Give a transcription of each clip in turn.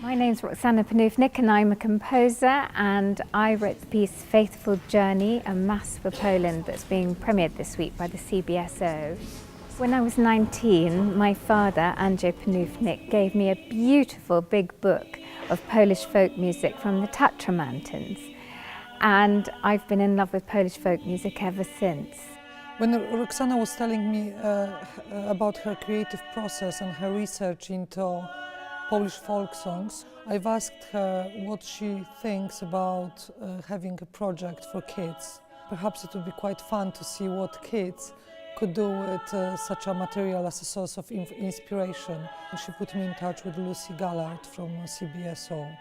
My name's Roxanna Panufnik and I'm a composer, and I wrote the piece Faithful Journey, a Mass for Poland that's being premiered this week by the CBSO. When I was 19, my father, Andrzej Panufnik, gave me a beautiful big book of Polish folk music from the Tatra Mountains, and I've been in love with Polish folk music ever since. When Roxana was telling me about her creative process and her research into Polish folk songs, I've asked her what she thinks about having a project for kids. Perhaps it would be quite fun to see what kids could do with such a material as a source of inspiration. She put me in touch with Lucy Gallard from CBSO,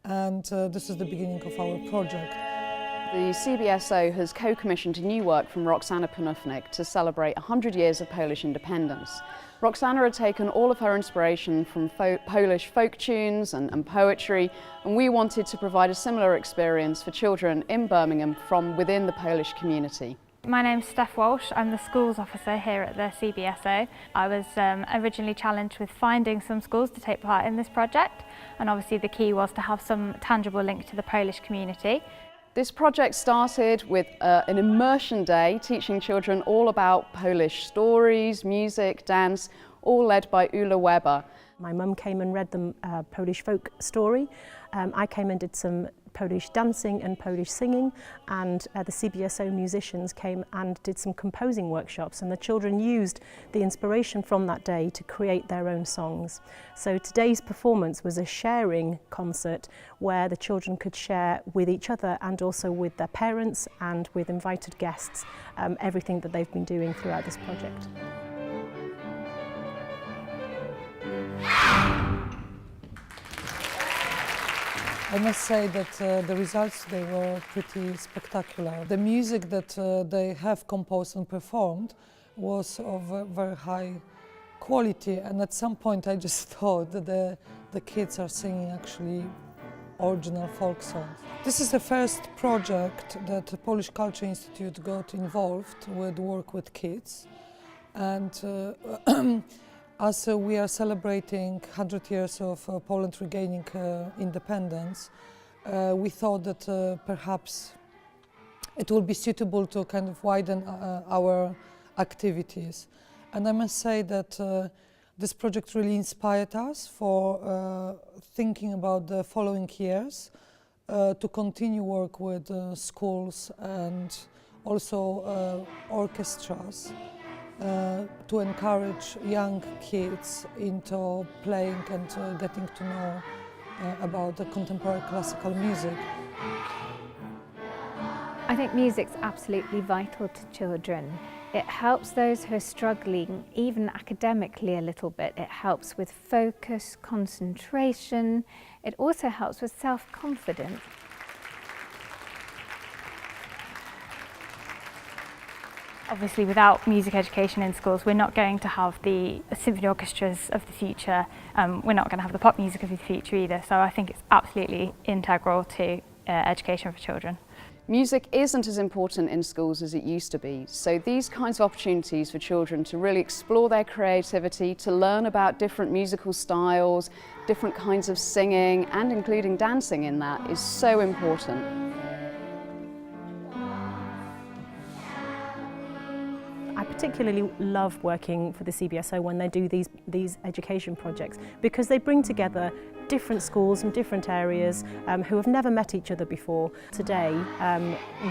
and this is the beginning of our project. The CBSO has co-commissioned new work from Roxanna Panufnik to celebrate 100 years of Polish independence. Roxanna had taken all of her inspiration from Polish folk tunes and poetry, and we wanted to provide a similar experience for children in Birmingham from within the Polish community. My name's Steph Walsh. I'm the schools officer here at the CBSO. I was originally challenged with finding some schools to take part in this project, and obviously the key was to have some tangible link to the Polish community. This project started with an immersion day teaching children all about Polish stories, music, dance, all led by Ula Weber. My mum came and read them a Polish folk story. I came and did some Polish dancing and Polish singing, and the CBSO musicians came and did some composing workshops, and the children used the inspiration from that day to create their own songs. So today's performance was a sharing concert where the children could share with each other and also with their parents and with invited guests everything that they've been doing throughout this project. I must say that the results today were pretty spectacular. The music that they have composed and performed was of a very high quality, and at some point I just thought that the kids are singing actually original folk songs. This is the first project that the Polish Culture Institute got involved with work with kids, and as we are celebrating 100 years of Poland regaining independence, we thought that perhaps it would be suitable to kind of widen our activities. And I must say that this project really inspired us for thinking about the following years, to continue work with schools and also orchestras. To encourage young kids into playing and getting to know about the contemporary classical music. I think music's absolutely vital to children. It helps those who are struggling, even academically a little bit. It helps with focus, concentration. It also helps with self-confidence. Obviously, without music education in schools, we're not going to have the symphony orchestras of the future. We're not going to have the pop music of the future either. So I think it's absolutely integral to education for children. Music isn't as important in schools as it used to be. So these kinds of opportunities for children to really explore their creativity, to learn about different musical styles, different kinds of singing, and including dancing in that is so important. I particularly love working for the CBSO when they do these education projects, because they bring together different schools from different areas who have never met each other before. Today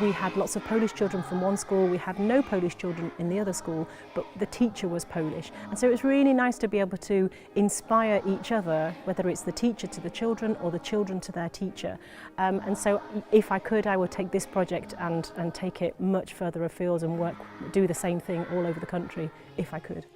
we had lots of Polish children from one school, we had no Polish children in the other school, but the teacher was Polish. And so it's really nice to be able to inspire each other, whether it's the teacher to the children or the children to their teacher. And so if I could, I would take this project and take it much further afield and do the same thing all over the country, if I could.